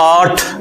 8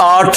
8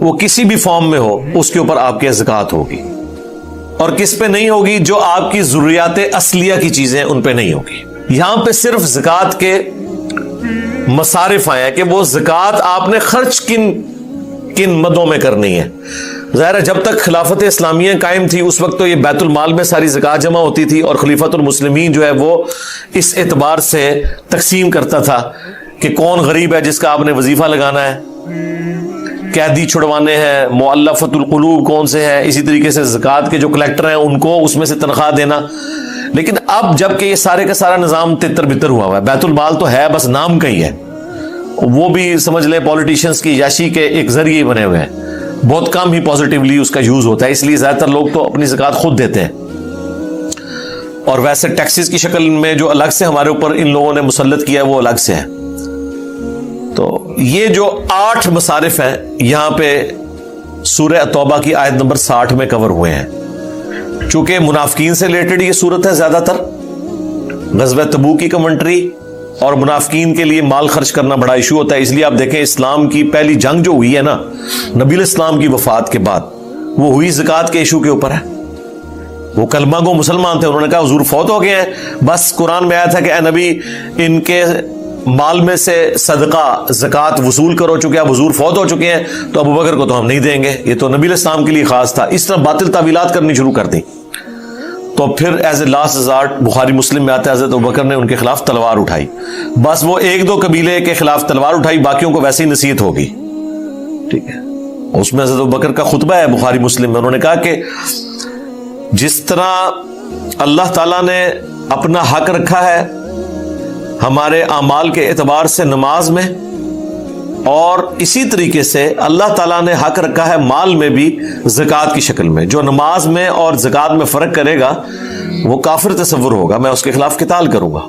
وہ کسی بھی فارم میں ہو اس کے اوپر آپ کے زکات ہوگی. اور کس پہ نہیں ہوگی؟ جو آپ کی ضروریات اصلیہ کی چیزیں ان پہ نہیں ہوگی. یہاں پہ صرف زکات کے مصارف آئے ہیں کہ وہ زکات آپ نے خرچ کن مدوں میں کرنی ہے. ظاہر ہے جب تک خلافت اسلامیہ قائم تھی اس وقت تو یہ بیت المال میں ساری زکات جمع ہوتی تھی اور خلیفۃ المسلمین جو ہے وہ اس اعتبار سے تقسیم کرتا تھا کہ کون غریب ہے جس کا آپ نے وظیفہ لگانا ہے، قیدی چھڑوانے ہیں، مؤلفۃ القلوب کون سے ہیں، اسی طریقے سے زکات کے جو کلیکٹر ہیں ان کو اس میں سے تنخواہ دینا. لیکن اب جب کہ یہ سارے کا سارا نظام تتر بتر ہوا ہوا ہے، بیت المال تو ہے بس نام کا ہی ہے، وہ بھی سمجھ لیں پولیٹیشینز کی یاشی کے ایک ذریعے بنے ہوئے ہیں، بہت کم ہی پازیٹیولی اس کا یوز ہوتا ہے، اس لیے زیادہ تر لوگ تو اپنی زکات خود دیتے ہیں. اور ویسے ٹیکسز کی شکل میں جو الگ سے ہمارے اوپر ان لوگوں نے مسلط کیا ہے وہ الگ سے ہے. تو یہ جو 8 مصارف ہیں یہاں پہ سورہ توبہ کی آیت نمبر 60 میں کور ہوئے ہیں. چونکہ منافقین سے ریلیٹڈ یہ صورت ہے زیادہ تر، غزوہ تبوک کی کمنٹری، اور منافقین کے لیے مال خرچ کرنا بڑا ایشو ہوتا ہے. اس لیے آپ دیکھیں اسلام کی پہلی جنگ جو ہوئی ہے نا نبی الاسلام کی وفات کے بعد، وہ ہوئی زکات کے ایشو کے اوپر ہے. وہ کلمہ گو مسلمان تھے، انہوں نے کہا حضور فوت ہو گئے ہیں، بس قرآن میں آیا تھا کہ اے نبی ان کے مال میں سے صدقہ زکات وصول کرو، چونکہ اب حضور فوت ہو چکے ہیں تو ابو بکر کو تو ہم نہیں دیں گے. یہ تو نبی الاسلام کے لیے خاص تھا. اس طرح باطل تعویلات کرنی شروع کر دی. تو پھر ایز اے لاسٹ ریزارٹ بخاری مسلم میں آتا ہے حضرت ابوبکر نے ان کے خلاف تلوار اٹھائی. بس وہ 1-2 قبیلے کے خلاف تلوار اٹھائی، باقیوں کو ویسے ہی نصیحت ہوگی. ٹھیک ہے، اس میں حضرت ابوبکر کا خطبہ ہے بخاری مسلم میں. انہوں نے کہا کہ جس طرح اللہ تعالیٰ نے اپنا حق رکھا ہے ہمارے اعمال کے اعتبار سے نماز میں، اور اسی طریقے سے اللہ تعالیٰ نے حق رکھا ہے مال میں بھی زکات کی شکل میں. جو نماز میں اور زکات میں فرق کرے گا وہ کافر تصور ہوگا، میں اس کے خلاف قتال کروں گا.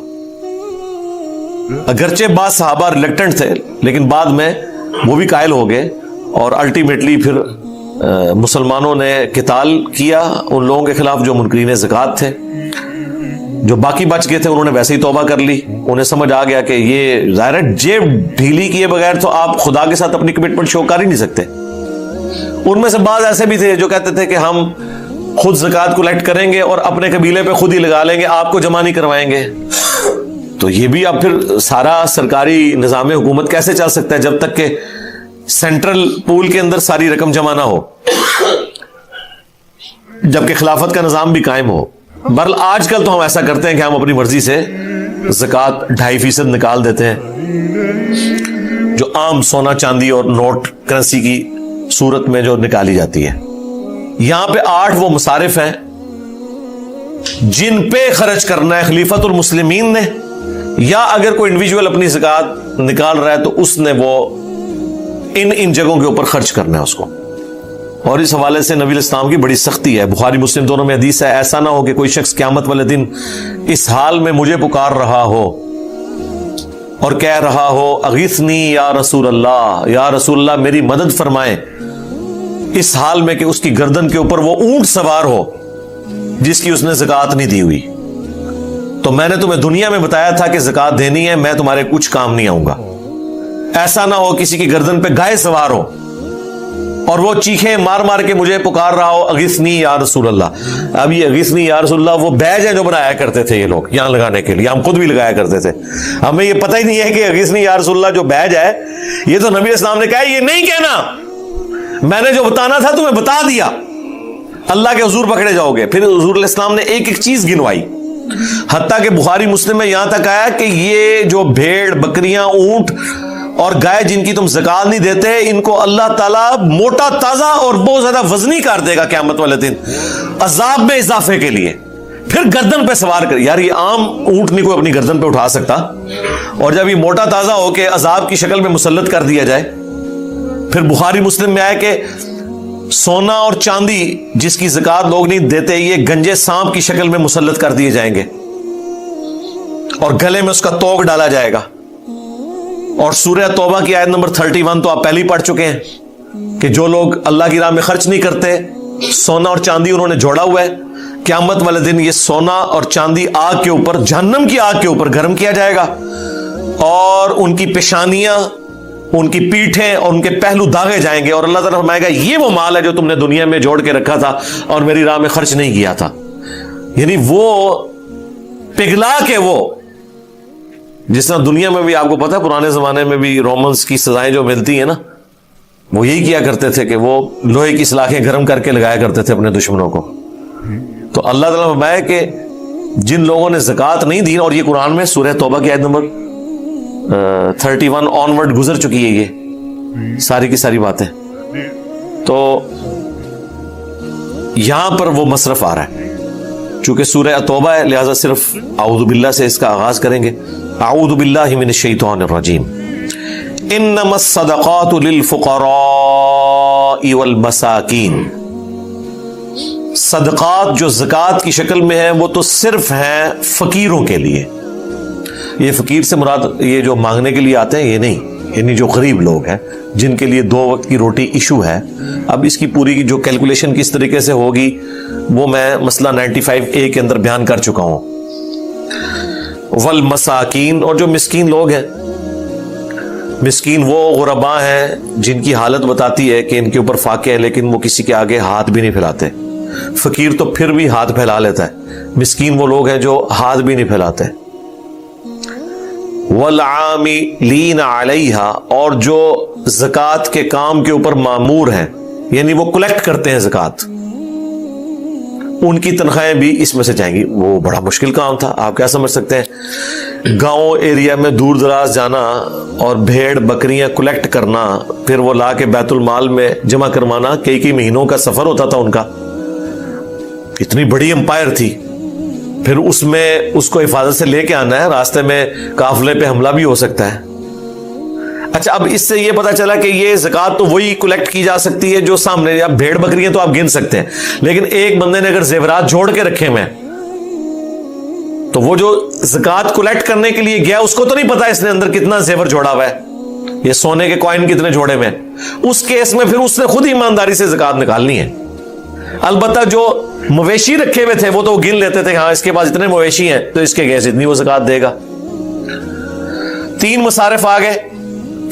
اگرچہ بعض صحابہ ریلیکٹنٹ تھے لیکن بعد میں وہ بھی قائل ہو گئے، اور الٹیمیٹلی پھر مسلمانوں نے قتال کیا ان لوگوں کے خلاف جو منکرین زکات تھے. جو باقی بچ گئے تھے انہوں نے ویسے ہی توبہ کر لی. انہیں سمجھ آ گیا کہ یہ ظاہر ہے جیب ڈھیلی کیے بغیر تو آپ خدا کے ساتھ اپنی کمٹمنٹ شو کر ہی نہیں سکتے. ان میں سے بعض ایسے بھی تھے جو کہتے تھے کہ ہم خود زکات کلیکٹ کریں گے اور اپنے قبیلے پہ خود ہی لگا لیں گے، آپ کو جمع نہیں کروائیں گے. تو یہ بھی اب پھر سارا سرکاری نظام حکومت کیسے چل سکتا ہے جب تک کہ سینٹرل پول کے اندر ساری رقم جمع نہ ہو، جبکہ خلافت کا نظام بھی قائم ہو. بہرحال آج کل تو ہم ایسا کرتے ہیں کہ ہم اپنی مرضی سے زکات 2.5% نکال دیتے ہیں، جو عام سونا چاندی اور نوٹ کرنسی کی صورت میں جو نکالی جاتی ہے. یہاں پہ 8 وہ مصارف ہیں جن پہ خرچ کرنا ہے خلیفۃ المسلمین نے، یا اگر کوئی انڈیویجول اپنی زکات نکال رہا ہے تو اس نے وہ ان جگہوں کے اوپر خرچ کرنا ہے اس کو. اور اس حوالے سے نبی الاسلام کی بڑی سختی ہے. بخاری مسلم دونوں میں حدیث ہے، ایسا نہ ہو کہ کوئی شخص قیامت والے دن اس حال میں مجھے پکار رہا ہو اور کہہ رہا ہو اغیثنی یا رسول اللہ، یا رسول اللہ میری مدد فرمائیں، اس حال میں کہ اس کی گردن کے اوپر وہ اونٹ سوار ہو جس کی اس نے زکات نہیں دی ہوئی. تو میں نے تمہیں دنیا میں بتایا تھا کہ زکات دینی ہے، میں تمہارے کچھ کام نہیں آؤں گا. ایسا نہ ہو کسی کی گردن پہ گائے سوار ہو اور وہ چیخیں مار مار کے مجھے پکار رہا ہو اغیثنی یا رسول اللہ. اب یہ اغیثنی یا رسول اللہ وہ بیج ہیں جو بنایا کرتے تھے یہ لوگ یہاں لگانے کے لیے، ہم خود بھی لگایا کرتے تھے. ہمیں یہ پتہ ہی نہیں ہے کہ اغیثنی یا رسول اللہ جو بیج ہے یہ تو نبی اسلام نے کہا یہ نہیں کہنا، میں نے جو بتانا تھا تمہیں بتا دیا، اللہ کے حضور پکڑے جاؤ گے. پھر حضور علیہ السلام نے ایک ایک چیز گنوائی، حتیٰ کہ بخاری مسلم میں یہاں تک آیا کہ یہ جو بھیڑ بکریاں اونٹ اور گائے جن کی تم زکات نہیں دیتے ان کو اللہ تعالیٰ موٹا تازہ اور بہت زیادہ وزنی کر دے گا قیامت والے دن عذاب میں اضافے کے لیے. پھر گردن پہ سوار کر، یار یہ عام اونٹ نہیں کوئی اپنی گردن پہ اٹھا سکتا، اور جب یہ موٹا تازہ ہو کے عذاب کی شکل میں مسلط کر دیا جائے. پھر بخاری مسلم میں آیا کہ سونا اور چاندی جس کی زکات لوگ نہیں دیتے یہ گنجے سانپ کی شکل میں مسلط کر دیے جائیں گے اور گلے میں اس کا توق ڈالا جائے گا. اور سورہ توبہ کی آیت نمبر 31 تو آپ پہلے ہی پڑھ چکے ہیں کہ جو لوگ اللہ کی راہ میں خرچ نہیں کرتے، سونا اور چاندی انہوں نے جوڑا ہوا ہے، قیامت والے دن یہ سونا اور چاندی آگ کے اوپر، جہنم کی آگ کے اوپر گرم کیا جائے گا، اور ان کی پیشانیاں ان کی پیٹھیں اور ان کے پہلو داغے جائیں گے, اور اللہ تعالیٰ فرمائے گا یہ وہ مال ہے جو تم نے دنیا میں جوڑ کے رکھا تھا اور میری راہ میں خرچ نہیں کیا تھا. یعنی وہ پگھلا کے, وہ جس طرح دنیا میں بھی آپ کو پتا ہے پرانے زمانے میں بھی رومنز کی سزائیں جو ملتی ہیں نا, وہ یہی کیا کرتے تھے کہ وہ لوہے کی سلاخیں گرم کر کے لگایا کرتے تھے اپنے دشمنوں کو. تو اللہ تعالیٰ فرمایا کہ جن لوگوں نے زکوٰۃ نہیں دی, اور یہ قرآن میں سورہ توبہ کی آیت نمبر 31 آنورڈ گزر چکی ہے یہ ساری کی ساری باتیں, تو یہاں پر وہ مصرف آ رہا ہے. چونکہ سورہ توبہ ہے لہذا صرف اعوذ باللہ سے اس کا آغاز کریں گے. اعوذ باللہ من الشیطان الرجیم. انما الصدقات للفقراء والمساکین. صدقات جو زکوٰۃ کی شکل میں ہیں وہ تو صرف ہیں فقیروں کے لیے. یہ فقیر سے مراد یہ جو مانگنے کے لیے آتے ہیں یہ نہیں, یعنی جو غریب لوگ ہیں جن کے لیے 2 وقت کی روٹی ایشو ہے. اب اس کی پوری جو کیلکولیشن کس طریقے سے ہوگی وہ میں مسئلہ 95A کے اندر بیان کر چکا ہوں. والمساکین, اور جو مسکین لوگ ہیں, مسکین وہ غرباء ہیں جن کی حالت بتاتی ہے کہ ان کے اوپر فاقے ہیں لیکن وہ کسی کے آگے ہاتھ بھی نہیں پھیلاتے. فقیر تو پھر بھی ہاتھ پھیلا لیتا ہے, مسکین وہ لوگ ہیں جو ہاتھ بھی نہیں پھیلاتے. والعاملین علیہا, اور جو زکوٰۃ کے کام کے اوپر مامور ہیں, یعنی وہ کلیکٹ کرتے ہیں زکوٰۃ, ان کی تنخواہیں بھی اس میں سے جائیں گی. وہ بڑا مشکل کام تھا, آپ کیا سمجھ سکتے ہیں, گاؤں ایریا میں دور دراز جانا اور بھیڑ بکریاں کلیکٹ کرنا, پھر وہ لا کے بیت المال میں جمع کروانا, کئی مہینوں کا سفر ہوتا تھا ان کا. اتنی بڑی امپائر تھی, پھر اس میں اس کو حفاظت سے لے کے آنا ہے, راستے میں قافلے پہ حملہ بھی ہو سکتا ہے. اچھا, اب اس سے یہ پتا چلا کہ یہ زکوٰۃ تو وہی کلیکٹ کی جا سکتی ہے جو سامنے, اب بھیڑ بکریاں تو آپ گن سکتے ہیں, لیکن ایک بندے نے اگر زیورات جوڑ کے رکھے ہوئے تو وہ جو زکوٰۃ کلیکٹ کرنے کے لیے گیا اس کو تو نہیں پتا اس نے اندر کتنا زیور جوڑا ہوا ہے, یہ سونے کے کوائن کتنے جوڑے ہوئے ہیں. اس کیس میں پھر اس نے خود ایمانداری سے زکوٰۃ نکالنی ہے. البتہ جو مویشی رکھے ہوئے تھے وہ تو گن لیتے تھے, ہاں اس کے پاس اتنے مویشی ہیں تو اس کے گیس اتنی وہ زکوٰۃ دے گا. 3 مصارف آ گئے,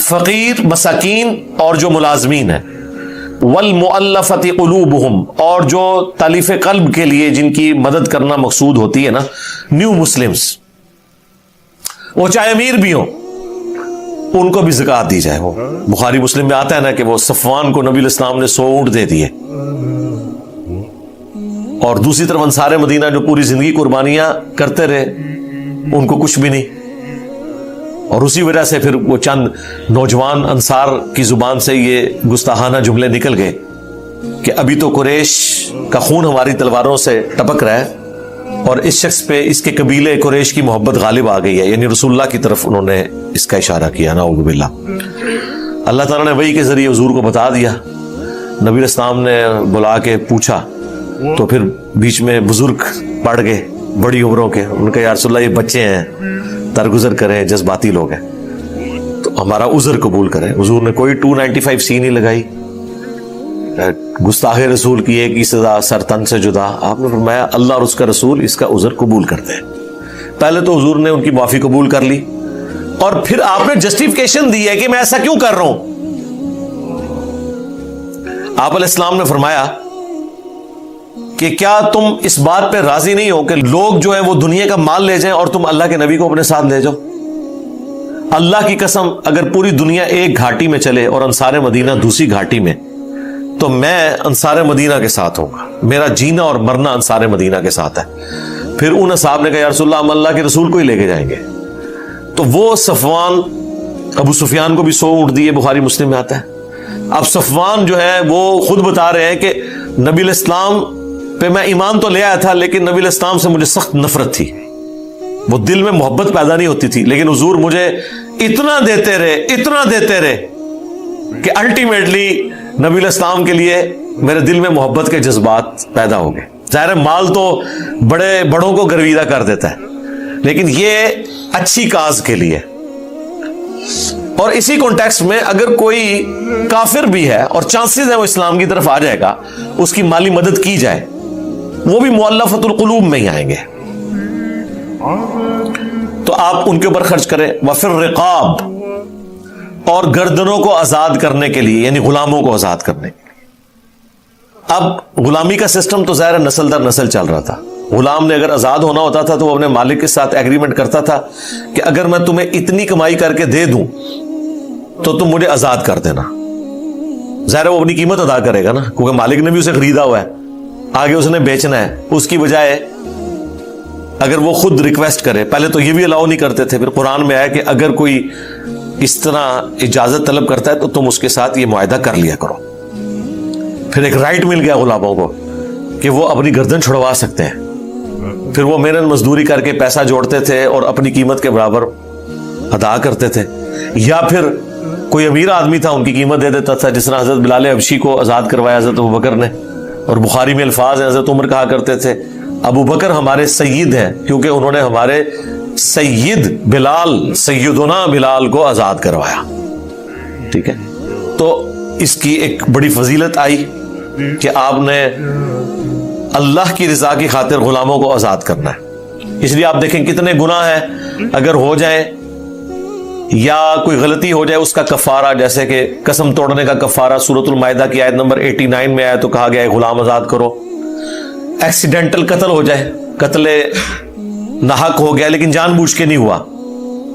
فقیر, مساکین اور جو ملازمین ہیں. والمؤلفۃ قلوبہم, اور جو تالیف قلب کے لیے جن کی مدد کرنا مقصود ہوتی ہے نا, نیو مسلمز, وہ چاہے امیر بھی ہوں ان کو بھی زکوٰۃ دی جائے. وہ بخاری مسلم میں آتا ہے نا کہ وہ صفوان کو نبی الاسلام نے 100 اونٹ دے دیے, اور دوسری طرف انصار مدینہ جو پوری زندگی قربانیاں کرتے رہے ان کو کچھ بھی نہیں. اور اسی وجہ سے پھر وہ چند نوجوان انصار کی زبان سے یہ گستاخانہ جملے نکل گئے کہ ابھی تو قریش کا خون ہماری تلواروں سے ٹپک رہا ہے اور اس شخص پہ اس کے قبیلے قریش کی محبت غالب آ گئی ہے. یعنی رسول اللہ کی طرف انہوں نے اس کا اشارہ کیا, نعوذ باللہ. اللہ تعالیٰ نے وحی کے ذریعے حضور کو بتا دیا. نبی الاسلام نے بلا کے پوچھا تو پھر بیچ میں بزرگ پڑ گئے بڑی عمروں کے, ان کا یا رسول اللہ یہ بچے ہیں, درگزر کریں, جذباتی لوگ ہیں, تو ہمارا عذر قبول کریں. حضور نے کوئی 295C نہیں لگائی, گستاخ رسول کی ایک ہی سزا, سر تن سے جدا. آپ نے فرمایا اللہ اور اس کا رسول اس کا عذر قبول کرتے ہیں. پہلے تو حضور نے ان کی معافی قبول کر لی, اور پھر آپ نے جسٹیفیکیشن دی ہے کہ میں ایسا کیوں کر رہا ہوں. آپ علیہ السلام نے فرمایا کہ کیا تم اس بات پہ راضی نہیں ہو کہ لوگ جو ہے وہ دنیا کا مال لے جائیں اور تم اللہ کے نبی کو اپنے ساتھ لے جاؤ. اللہ کی قسم اگر پوری دنیا ایک گھاٹی میں چلے اور انصار مدینہ دوسری گھاٹی میں, تو میں انصار مدینہ کے ساتھ ہوں گا. میرا جینا اور مرنا انصار مدینہ کے ساتھ ہے. پھر ان اصحاب نے کہا یا رسول اللہ ہم اللہ کے رسول کو ہی لے کے جائیں گے. تو وہ صفوان, ابو سفیان کو بھی 100 اونٹ دیے, بخاری مسلم میں آتا ہے. اب صفوان جو ہے وہ خود بتا رہے ہیں کہ نبی الاسلام پہ میں ایمان تو لے آیا تھا لیکن نبی الاسلام سے مجھے سخت نفرت تھی, وہ دل میں محبت پیدا نہیں ہوتی تھی, لیکن حضور مجھے اتنا دیتے رہے کہ الٹیمیٹلی نبی الاسلام کے لیے میرے دل میں محبت کے جذبات پیدا ہو گئے. ظاہر مال تو بڑوں کو گرویدہ کر دیتا ہے, لیکن یہ اچھی کاز کے لیے. اور اسی کانٹیکسٹ میں اگر کوئی کافر بھی ہے اور چانسز ہیں وہ اسلام کی طرف آ جائے گا, اس کی مالی مدد کی جائے, وہ بھی مؤلفۃ القلوب میں ہی آئیں گے, تو آپ ان کے اوپر خرچ کریں. وفر رقاب, اور گردنوں کو آزاد کرنے کے لیے، یعنی غلاموں کو آزاد کرنے کے لیے۔ اب غلامی کا سسٹم تو ظاہر نسل در نسل چل رہا تھا۔ غلام نے اگر آزاد ہونا ہوتا تھا تو وہ اپنے مالک کے ساتھ ایگریمنٹ کرتا تھا کہ اگر میں تمہیں اتنی کمائی کر کے دے دوں تو تم مجھے آزاد کر دینا۔ ظاہر وہ اپنی قیمت ادا کرے گا نا، کیونکہ مالک نے بھی اسے خریدا ہوا ہے، آگے اس نے بیچنا ہے۔ اس کی بجائے اگر وہ خود ریکویسٹ کرے، پہلے تو یہ بھی الاؤ نہیں کرتے تھے، پھر قرآن میں آیا کہ اگر کوئی اس طرح اجازت طلب کرتا ہے تو تم اس کے ساتھ یہ معاہدہ کر لیا کرو۔ پھر ایک رائٹ مل گیا غلاموں کو کہ وہ اپنی گردن چھڑوا سکتے ہیں۔ پھر وہ محنت مزدوری کر کے پیسہ جوڑتے تھے اور اپنی قیمت کے برابر ادا کرتے تھے، یا پھر کوئی امیر آدمی تھا ان کی قیمت دے دیتا تھا، جس طرح حضرت بلال حبشی کو آزاد کروایا حضرت ابوبکر نے۔ اور بخاری میں الفاظ ہیں، حضرت عمر کہا کرتے تھے ابو بکر ہمارے سید ہیں کیونکہ انہوں نے ہمارے سید بلال، سیدنا بلال کو آزاد کروایا۔ ٹھیک ہے، تو اس کی ایک بڑی فضیلت آئی کہ آپ نے اللہ کی رضا کی خاطر غلاموں کو آزاد کرنا ہے۔ اس لیے آپ دیکھیں کتنے گناہ ہیں اگر ہو جائیں یا کوئی غلطی ہو جائے، اس کا کفارہ، جیسے کہ قسم توڑنے کا کفارہ سورۃ المائدہ کی آیت نمبر 89 میں آیا تو کہا گیا ہے غلام آزاد کرو۔ ایکسیڈنٹل قتل ہو جائے، قتل ناحق ہو گیا لیکن جان بوجھ کے نہیں ہوا،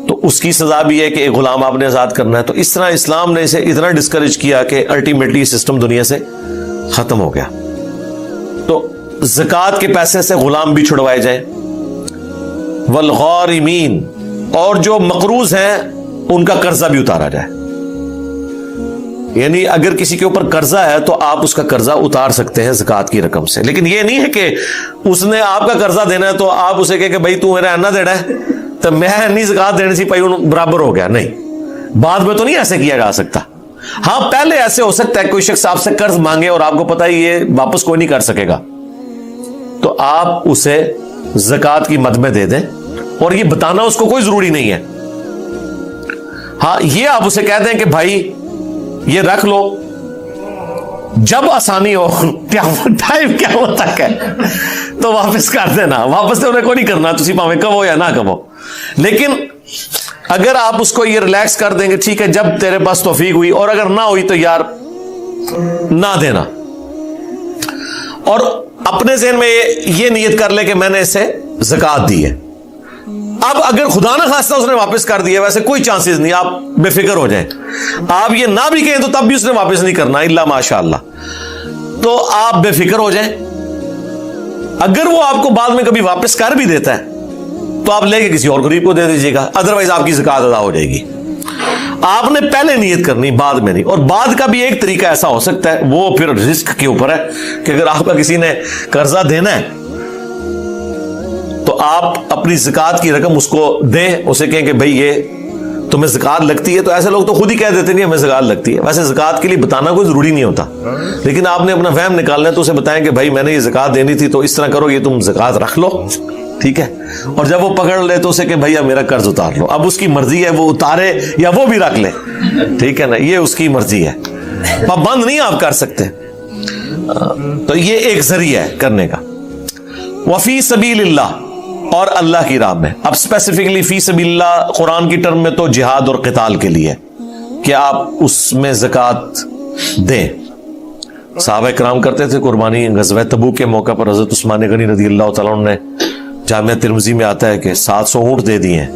تو اس کی سزا بھی ہے کہ ایک غلام آپ نے آزاد کرنا ہے۔ تو اس طرح اسلام نے اسے اتنا ڈسکریج کیا کہ الٹیمیٹلی سسٹم دنیا سے ختم ہو گیا۔ تو زکوٰۃ کے پیسے سے غلام بھی چھڑوائے جائیں، والغارمین، اور جو مقروض ہیں ان کا قرضہ بھی اتارا جائے۔ یعنی اگر کسی کے اوپر قرضہ ہے تو آپ اس کا قرضہ اتار سکتے ہیں زکوٰۃ کی رقم سے، لیکن یہ نہیں ہے کہ اس نے آپ کا قرضہ دینا ہے تو آپ اسے کہ بھائی تو میرا اینا دینا ہے تو میں نہیں زکوٰۃ دینے سے پائی برابر ہو گیا۔ نہیں، بعد میں تو نہیں ایسے کیا جا سکتا۔ ہاں پہلے ایسے ہو سکتا ہے کوئی شخص آپ سے قرض مانگے اور آپ کو پتا ہے یہ واپس کوئی نہیں کر سکے گا، تو آپ اسے زکوٰۃ کی مد میں دے دیں، اور یہ بتانا اس کو کوئی ضروری نہیں ہے۔ ہاں یہ آپ اسے کہہ دیں کہ بھائی یہ رکھ لو، جب آسانی ہو ٹائم کیا ہوتا ہے تو واپس کر دینا، واپس تو انہیں کو نہیں کرنا، تسی پاویں کہو یا نہ کہو۔ لیکن اگر آپ اس کو یہ ریلیکس کر دیں گے ٹھیک ہے جب تیرے پاس توفیق ہوئی، اور اگر نہ ہوئی تو یار نہ دینا، اور اپنے ذہن میں یہ نیت کر لے کہ میں نے اسے زکوٰۃ دی ہے۔ اب اگر خدا نہ خواستہ اس نے واپس کر دیا، ویسے کوئی چانسز نہیں، آپ بے فکر ہو جائیں، آپ یہ نہ بھی کہیں تو تب بھی اس نے واپس نہیں کرنا الا ماشاء اللہ، تو آپ بے فکر ہو جائیں۔ اگر وہ آپ کو بعد میں کبھی واپس کر بھی دیتا ہے تو آپ لے کے کسی اور غریب کو دے دیجیے گا، ادروائز آپ کی زکوٰۃ ادا ہو جائے گی۔ آپ نے پہلے نیت کرنی، بعد میں نہیں۔ اور بعد کا بھی ایک طریقہ ایسا ہو سکتا ہے، وہ پھر رزق کے اوپر ہے کہ اگر آپ کا کسی نے قرضہ دینا ہے تو آپ اپنی زکوٰۃ کی رقم اس کو دیں، اسے کہیں کہ بھئی یہ تمہیں زکوٰۃ لگتی ہے، تو ایسے لوگ تو خود ہی کہہ دیتے نہیں ہمیں زکوٰۃ لگتی ہے۔ ویسے زکوٰۃ کے لیے بتانا کوئی ضروری نہیں ہوتا، لیکن آپ نے اپنا وہم نکالنا ہے تو اسے بتائیں کہ بھائی میں نے یہ زکوٰۃ دینی تھی تو اس طرح کرو، یہ تم زکوٰۃ رکھ لو، ٹھیک ہے۔ اور جب وہ پکڑ لے تو اسے کہ بھیا میرا قرض اتار لو، اب اس کی مرضی ہے وہ اتارے یا وہ بھی رکھ لے، ٹھیک ہے نا، یہ اس کی مرضی ہے، پابند نہیں آپ کر سکتے۔ تو یہ ایک ذریعہ ہے کرنے کا۔ وفی سبیل اللہ، اور اللہ کی راہ میں۔ اب اسپیسیفکلی فی سبیل اللہ قرآن کی ٹرم میں تو جہاد اور قتال کے لیے کہ آپ اس میں زکوٰۃ دیں۔ صحابہ کرام کرتے تھے قربانی۔ غزوہ تبوک کے موقع پر حضرت عثمان غنی رضی اللہ تعالیٰ عنہ نے، جامعہ ترمذی میں آتا ہے کہ 700 اونٹ دے دیے ہیں،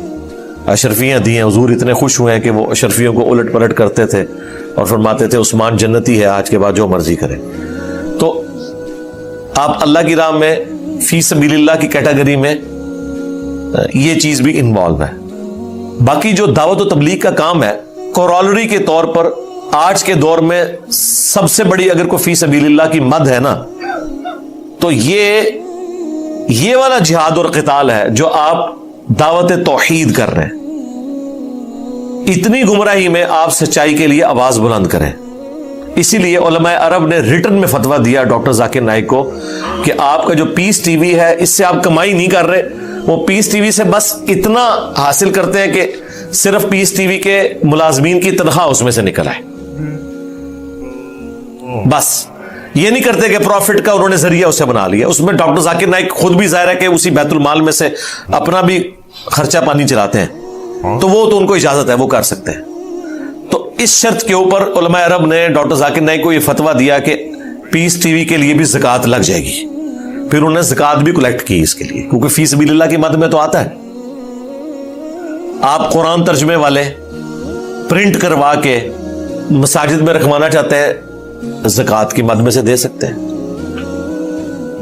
اشرفیاں دی ہیں۔ حضور اتنے خوش ہوئے ہیں کہ وہ اشرفیوں کو الٹ پلٹ کرتے تھے اور فرماتے تھے عثمان جنتی ہے، آج کے بعد جو مرضی کرے۔ تو آپ اللہ کی راہ میں فی سبیل اللہ کی کیٹیگری میں یہ چیز بھی انوالو ہے۔ باقی جو دعوت و تبلیغ کا کام ہے، کورالری کے طور پر آج کے دور میں سب سے بڑی اگر کوئی فی سبیل اللہ کی مد ہے نا تو یہ والا جہاد اور قتال ہے جو آپ دعوت توحید کر رہے ہیں۔ اتنی گمراہی میں آپ سچائی کے لیے آواز بلند کریں۔ اسی لیے علماء عرب نے ریٹن میں فتویٰ دیا ڈاکٹر ذاکر نائک کو کہ آپ کا جو پیس ٹی وی ہے اس سے آپ کمائی نہیں کر رہے، وہ پیس ٹی وی سے بس اتنا حاصل کرتے ہیں کہ صرف پیس ٹی وی کے ملازمین کی تنخواہ اس میں سے نکل آئے، بس یہ نہیں کرتے کہ پروفٹ کا انہوں نے ذریعہ اسے بنا لیا۔ اس میں ڈاکٹر ذاکر نائک خود بھی ظاہر ہے کہ اسی بیت المال میں سے اپنا بھی خرچہ پانی چلاتے ہیں، تو وہ تو ان کو اجازت ہے، وہ کر سکتے ہیں۔ تو اس شرط کے اوپر علماء عرب نے ڈاکٹر ذاکر نائک کو یہ فتویٰ دیا کہ پیس ٹی وی کے لیے بھی زکوٰۃ لگ جائے گی. پھر انہوں نے زکوٰۃ بھی کلیکٹ کی اس کے لیے, کیونکہ فی سبیل اللہ کی مد میں تو آتا ہے. آپ قرآن ترجمے والے پرنٹ کروا کے مساجد میں رکھوانا چاہتے ہیں, زکوٰۃ کی مد میں سے دے سکتے ہیں.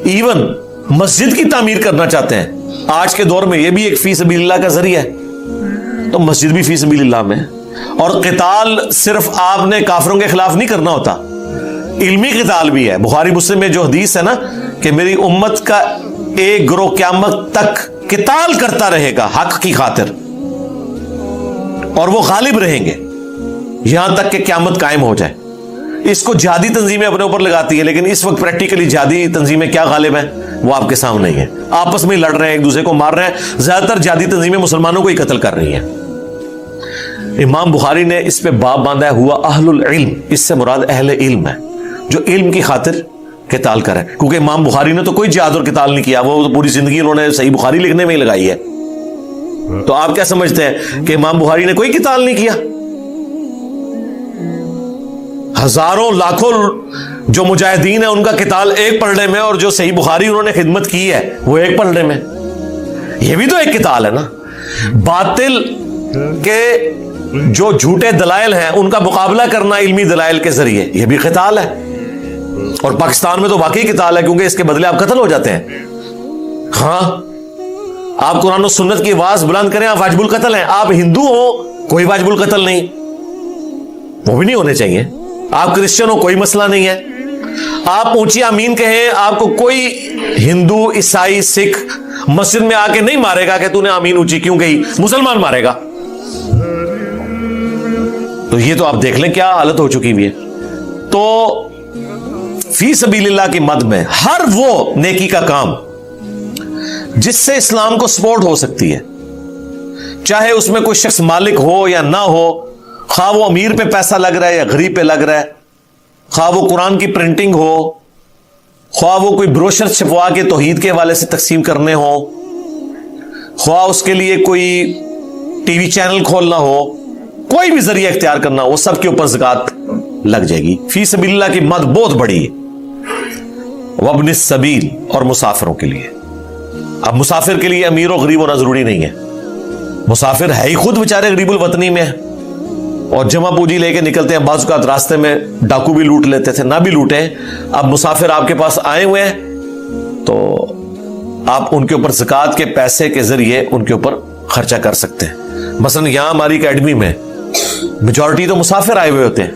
ایون مسجد کی تعمیر کرنا چاہتے ہیں, آج کے دور میں یہ بھی ایک فی سبیل اللہ کا ذریعہ ہے, تو مسجد بھی فی سبیل اللہ میں. اور قتال صرف آپ نے کافروں کے خلاف نہیں کرنا ہوتا, علمی قتال بھی ہے. بخاری مسلم میں جو حدیث ہے نا کہ میری امت کا ایک گروہ قیامت تک قتال کرتا رہے گا حق کی خاطر, اور وہ غالب رہیں گے یہاں تک کہ قیامت قائم ہو جائے. اس کو جہادی تنظیمیں اپنے اوپر لگاتی ہیں, لیکن اس وقت پریکٹیکلی جہادی تنظیمیں کیا غالب ہیں وہ آپ کے سامنے ہی ہیں. آپس میں لڑ رہے ہیں, ایک دوسرے کو مار رہے ہیں. زیادہ تر جہادی تنظیمیں مسلمانوں کو ہی قتل کر رہی ہیں. امام بخاری نے اس پہ باب باندھا ہے ہوا اہل العلم, اس سے مراد اہل علم ہے جو علم کی خاطر قتال کرے. کیونکہ امام بخاری نے تو کوئی جہاد اور قتال نہیں کیا, وہ تو پوری زندگی انہوں نے صحیح بخاری لکھنے میں ہی لگائی ہے. تو آپ کیا سمجھتے ہیں کہ امام بخاری نے کوئی قتال نہیں کیا؟ ہزاروں لاکھوں جو مجاہدین ہیں ان کا قتال ایک پلڑے میں, اور جو صحیح بخاری انہوں نے خدمت کی ہے وہ ایک پلڑے میں. یہ بھی تو ایک قتال ہے نا. باطل کے جو جھوٹے دلائل ہیں ان کا مقابلہ کرنا علمی دلائل کے ذریعے, یہ بھی قتال ہے. اور پاکستان میں تو واقعی قتال ہے, کیونکہ اس کے بدلے آپ قتل ہو جاتے ہیں. ہاں, آپ قرآن و سنت کی آواز بلند کریں, آپ واجب القتل ہیں. آپ ہندو ہو, کوئی واجب القتل نہیں, وہ بھی نہیں ہونے چاہیے. آپ کرسچن ہو, کوئی مسئلہ نہیں ہے. آپ اونچی آمین کہیں, آپ کو کوئی ہندو, عیسائی, سکھ مسجد میں آ کے نہیں مارے گا کہ تو نے آمین اونچی کیوں کہی, مسلمان مارے گا. تو یہ تو آپ دیکھ لیں کیا حالت ہو چکی ہوئی ہے. تو فی سبیل اللہ کی مد میں ہر وہ نیکی کا کام جس سے اسلام کو سپورٹ ہو سکتی ہے, چاہے اس میں کوئی شخص مالک ہو یا نہ ہو, خواہ وہ امیر پہ پیسہ لگ رہا ہے یا غریب پہ لگ رہا ہے, خواہ وہ قرآن کی پرنٹنگ ہو, خواہ وہ کوئی بروشر چھپوا کے توحید کے حوالے سے تقسیم کرنے ہو, خواہ اس کے لیے کوئی ٹی وی چینل کھولنا ہو, کوئی بھی ذریعہ اختیار کرنا ہو, وہ سب کے اوپر زکوٰۃ لگ جائے گی. فی سبیل اللہ کی مد بہت بڑی ہے. وابن السبیل, اور مسافروں کے لیے. اب مسافر کے لیے امیر و غریب ہونا ضروری نہیں ہے. مسافر ہے ہی خود بیچارے غریب الوطنی میں ہے, اور جمع پوجی لے کے نکلتے ہیں. بعض اوقات راستے میں ڈاکو بھی لوٹ لیتے تھے, نہ بھی لوٹے. اب مسافر آپ کے پاس آئے ہوئے ہیں تو آپ ان کے اوپر زکوٰۃ کے پیسے کے ذریعے ان کے اوپر خرچہ کر سکتے ہیں. مثلا یہاں ہماری اکیڈمی میں میجورٹی تو مسافر آئے ہوئے ہوتے ہیں,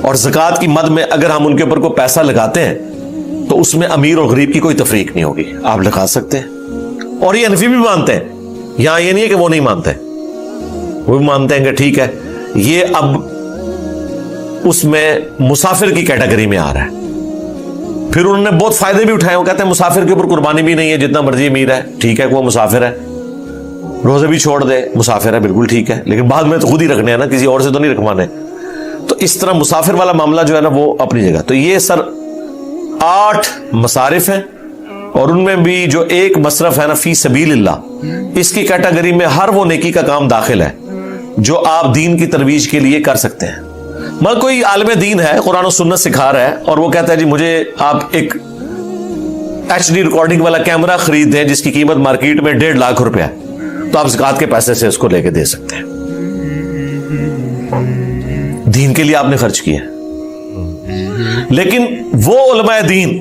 اور زکوٰۃ کی مد میں اگر ہم ان کے اوپر کوئی پیسہ لگاتے ہیں تو اس میں امیر اور غریب کی کوئی تفریق نہیں ہوگی, آپ لگا سکتے ہیں. اور یہ حنفی بھی مانتے ہیں, یہاں یہ نہیں ہے کہ وہ نہیں مانتے, وہ بھی مانتے ہیں کہ ٹھیک ہے یہ اب اس میں مسافر کی کیٹیگری میں آ رہا ہے. پھر انہوں نے بہت فائدے بھی اٹھائے. وہ کہتے ہیں مسافر کے اوپر قربانی بھی نہیں ہے, جتنا مرضی امیر ہے ٹھیک ہے, وہ مسافر ہے, روزے بھی چھوڑ دے, مسافر ہے, بالکل ٹھیک ہے, لیکن بعد میں تو خود ہی رکھنے ہیں نا, کسی اور سے تو نہیں رکھوانے. تو اس طرح مسافر والا معاملہ جو ہے نا وہ اپنی جگہ. تو یہ سر 8 مصارف ہیں, اور ان میں بھی جو ایک مصرف ہے نا فی سبیل اللہ, اس کی کیٹیگری میں ہر وہ نیکی کا کام داخل ہے جو آپ دین کی ترویج کے لیے کر سکتے ہیں. مگر کوئی عالم دین ہے, قرآن و سنت سکھا رہا ہے, اور وہ کہتا ہے جی مجھے آپ ایک HD ریکارڈنگ والا کیمرہ خرید دیں جس کی قیمت مارکیٹ میں 1.5 لاکھ روپے ہے, تو آپ زکوٰۃ کے پیسے سے اس کو لے کے دے سکتے ہیں. دین کے لیے آپ نے خرچ کیا. لیکن وہ علماء دین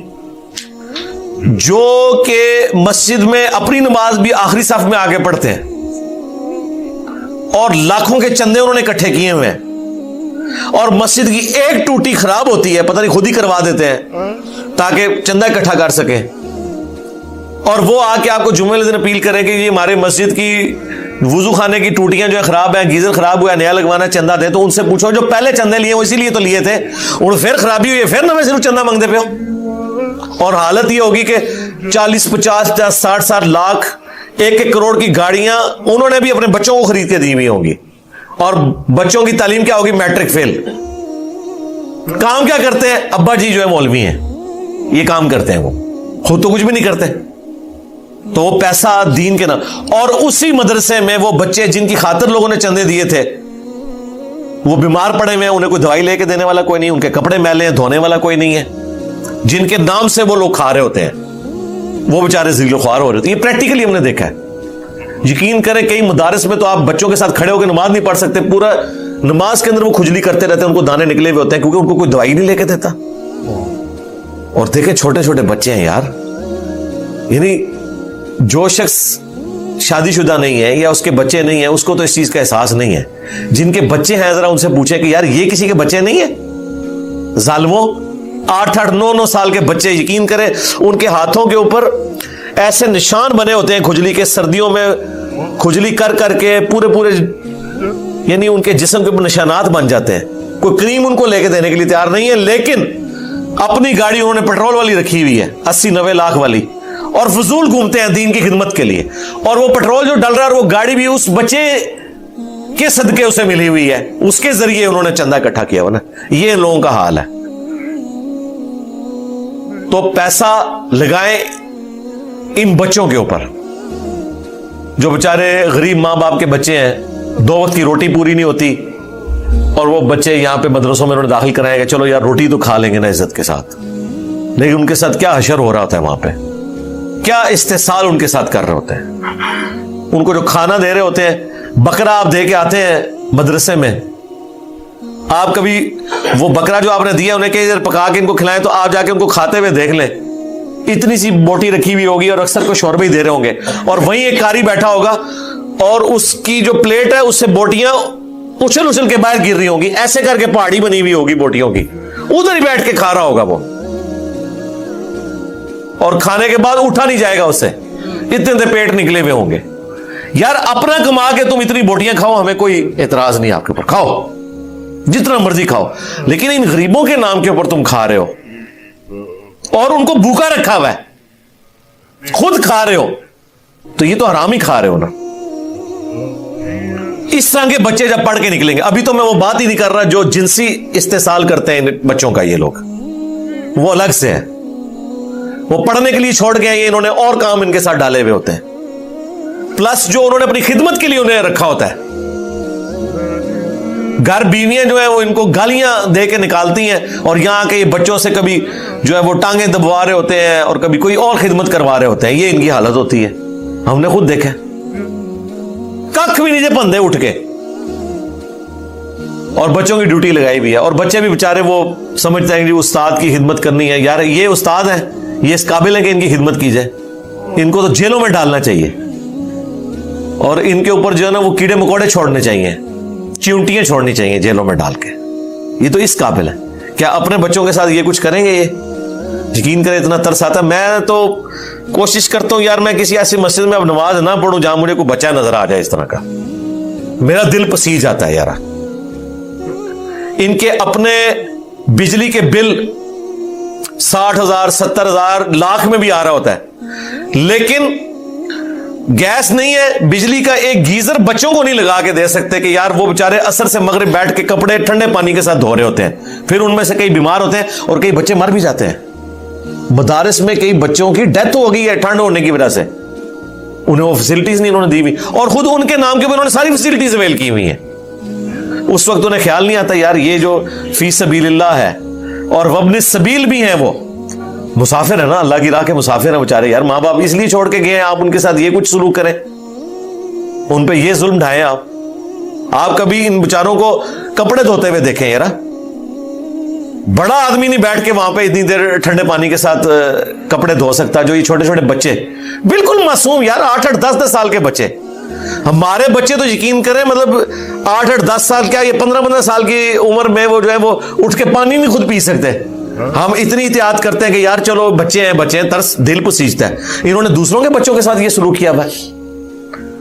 جو کہ مسجد میں اپنی نماز بھی آخری صف میں آگے پڑھتے ہیں, اور لاکھوں کے چندے انہوں نے اکٹھے کیے ہوئے ہیں, اور مسجد کی ایک ٹوٹی خراب ہوتی ہے, پتہ نہیں خود ہی کروا دیتے ہیں تاکہ چندہ اکٹھا کر سکیں, اور وہ آ کے آپ کو جمعے دن اپیل کریں کہ یہ ہمارے مسجد کی وضو خانے کی ٹوٹیاں جو ہے خراب ہیں, گیزر خراب ہوا ہے, نیا لگوانا, چندہ دیں. تو ان سے پوچھو جو پہلے چندے لیے وہ اسی لیے تو لیے تھے, اور پھر خرابی ہوئی ہے پھر نہ صرف چندہ مانگتے پہ ہو. اور حالت یہ ہوگی کہ 40, 50, 60 لاکھ 1 کروڑ کی گاڑیاں انہوں نے بھی اپنے بچوں کو خرید کے دی ہوئی ہوں گی, اور بچوں کی تعلیم کیا ہوگی, میٹرک فیل. کام کیا کرتے ہیں, ابا جی جو ہے مولوی ہیں, یہ کام کرتے ہیں, وہ خود تو کچھ بھی نہیں کرتے. تو وہ پیسہ دین کے نام, اور اسی مدرسے میں وہ بچے جن کی خاطر لوگوں نے چندے دیے تھے وہ بیمار پڑے ہوئے ہیں, انہیں کوئی دوائی لے کے دینے والا کوئی نہیں, ان کے کپڑے میلے ہیں, دھونے والا کوئی نہیں ہے, جن کے نام سے وہ لوگ کھا رہے ہوتے ہیں, وہ بیچارے ذلیل و خوار ہو رہے ہوتے ہیں. یہ پریکٹیکلی ہم نے دیکھا ہے. یقین کریں کئی مدارس میں تو آپ بچوں کے ساتھ کھڑے ہو کے نماز نہیں پڑھ سکتے, پورا نماز کے اندر وہ کھجلی کرتے رہتے ہیں, ان کو دانے نکلے ہوئے ہوتے ہیں, کیونکہ ان کو کوئی دوائی نہیں لے کے دیتا. اور دیکھیں چھوٹے چھوٹے بچے ہیں یار, یعنی جو شخص شادی شدہ نہیں ہے یا اس کے بچے نہیں ہیں, اس کو تو اس چیز کا احساس نہیں ہے. جن کے بچے ہیں ذرا ان سے پوچھیں کہ یار یہ کسی کے بچے نہیں ہیں؟ ظالموں, 8-8 9-9 سال کے بچے, یقین کریں ان کے ہاتھوں کے اوپر ایسے نشان بنے ہوتے ہیں کھجلی کے, سردیوں میں کھجلی کر کر کے پورے یعنی ان کے جسم کے اوپر نشانات بن جاتے ہیں. کوئی کریم ان کو لے کے دینے کے لیے تیار نہیں ہے, لیکن اپنی گاڑی انہوں نے پیٹرول والی رکھی ہوئی ہے 80-90 لاکھ والی, اور فضول گھومتے ہیں دین کی خدمت کے لیے. اور وہ پیٹرول جو ڈل رہا ہے, اور وہ گاڑی بھی اس بچے کے صدقے اسے ملی ہوئی ہے, اس کے ذریعے انہوں نے چندہ اکٹھا کیا ہوا نا. یہ لوگوں کا حال ہے. تو پیسہ لگائیں ان بچوں کے اوپر جو بیچارے غریب ماں باپ کے بچے ہیں, 2 وقت کی روٹی پوری نہیں ہوتی, اور وہ بچے یہاں پہ مدرسوں میں انہوں نے داخل کرائے گا, چلو یار روٹی تو کھا لیں گے نا عزت کے ساتھ, لیکن ان کے ساتھ کیا حشر ہو رہا ہوتا ہے وہاں پہ, کیا استحصال ان کے ساتھ کر رہے ہوتے ہیں. ان کو جو کھانا دے رہے ہوتے ہیں, بکرا آپ دے کے آتے ہیں مدرسے میں, آپ کبھی وہ بکرا جو آپ نے دیا انہیں کہ ادھر پکا کے ان کو کھلائیں, تو آپ جا کے ان کو کھاتے ہوئے دیکھ لیں, اتنی سی بوٹی رکھی ہوئی ہوگی اور اکثر کو شوربے ہی دے رہے ہوں گے, اور وہیں ایک کاری بیٹھا ہوگا اور اس کی جو پلیٹ ہے اس سے بوٹیاں اچھل کے باہر گر رہی ہوں گی, ایسے کر کے پہاڑی بنی ہوئی ہوگی بوٹیوں کی, ادھر ہی بیٹھ کے کھا رہا ہوگا وہ, اور کھانے کے بعد اٹھا نہیں جائے گا اس سے, اتنے پیٹ نکلے ہوئے ہوں گے. یار اپنا کما کے تم اتنی بوٹیاں کھاؤ, ہمیں کوئی اعتراض نہیں آپ کے اوپر, کھاؤ جتنا مرضی کھاؤ, لیکن ان غریبوں کے نام کے اوپر تم کھا رہے ہو اور ان کو بھوکا رکھا ہوا ہے, خود کھا رہے ہو, تو یہ تو حرام ہی کھا رہے ہو نا. اس طرح کے بچے جب پڑھ کے نکلیں گے, ابھی تو میں وہ بات ہی نہیں کر رہا جو جنسی استحصال کرتے ہیں بچوں کا, یہ لوگ وہ الگ سے ہے, وہ پڑھنے کے لیے چھوڑ گئے, یہ انہوں نے اور کام ان کے ساتھ ڈالے ہوئے ہوتے ہیں, پلس جو انہوں نے اپنی خدمت کے لیے انہیں رکھا ہوتا ہے. گھر بیویاں جو ہیں وہ ان کو گالیاں دے کے نکالتی ہیں, اور یہاں کے یہ بچوں سے کبھی جو ہے وہ ٹانگیں دبوا رہے ہوتے ہیں, اور کبھی کوئی اور خدمت کروا رہے ہوتے ہیں. یہ ان کی حالت ہوتی ہے, ہم نے خود دیکھا, کخ بھی نیچے پندے اٹھ کے, اور بچوں کی ڈیوٹی لگائی ہوئی ہے, اور بچے بھی بےچارے وہ سمجھتے ہیں کہ استاد کی خدمت کرنی ہے. یار یہ استاد ہیں, یہ اس قابل ہے کہ ان کی خدمت کی جائے, ان کو تو جیلوں میں ڈالنا چاہیے, اور ان کے اوپر جو ہے نا وہ کیڑے مکوڑے چھوڑنے چاہیے, چیونٹیاں چھوڑنی چاہیے جیلوں میں ڈال کے. یہ تو اس قابل ہے. کیا اپنے بچوں کے ساتھ یہ کچھ کریں گے؟ یہ یقین کریں اتنا ترس آتا ہے. میں تو کوشش کرتا ہوں یار میں کسی ایسی مسجد میں اب نماز نہ پڑھوں جہاں مجھے کوئی بچہ نظر آ جائے اس طرح کا, میرا دل پسیج جاتا ہے یار. ان کے اپنے بجلی کے بل 60,000 70,000 لاکھ میں بھی آ رہا ہوتا ہے, لیکن گیس نہیں ہے, بجلی کا ایک گیزر بچوں کو نہیں لگا کے دے سکتے کہ یار وہ بیچارے عصر سے مغرب بیٹھ کے کپڑے ٹھنڈے پانی کے ساتھ دھو رہے ہوتے ہیں, پھر ان میں سے کئی بیمار ہوتے ہیں اور کئی بچے مر بھی جاتے ہیں. مدارس میں کئی بچوں کی ڈیتھ ہو گئی ہے ٹھنڈ ہونے کی وجہ سے, انہیں وہ فیسلٹیز نہیں انہوں نے دی ہوئی, اور خود ان کے نام کے اوپر انہوں نے ساری فیسلٹیز اویل کی ہوئی ہیں. اس وقت انہیں خیال نہیں آتا یار یہ جو فی سبیل اللہ ہے, اور وابن السبیل بھی ہیں, وہ مسافر ہے نا, اللہ کی راہ کے مسافر ہیں بیچارے. یار ماں باپ اس لیے چھوڑ کے گئے ہیں, آپ ان کے ساتھ یہ کچھ سلوک کریں, ان پہ یہ ظلم ڈھائیں. آپ کبھی ان بیچاروں کو کپڑے دھوتے ہوئے دیکھیں یار, بڑا آدمی نہیں بیٹھ کے وہاں پہ اتنی دیر ٹھنڈے پانی کے ساتھ کپڑے دھو سکتا, جو یہ چھوٹے چھوٹے بچے بالکل معصوم یار, 8-8 10-10 سال کے بچے. ہمارے بچے تو یقین کریں مطلب 8-8 10 سال کیا یہ 15-15 سال کی عمر میں وہ جو ہے وہ اٹھ کے پانی نہیں خود پی سکتے. ہم اتنی احتیاط کرتے ہیں کہ یار چلو بچے ہیں, ترس دل پسیجتا ہے. انہوں نے دوسروں کے بچوں کے ساتھ یہ سلوک کیا بھائی,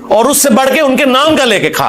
اور اس سے بڑھ کے ان کے نام کا لے کے کھا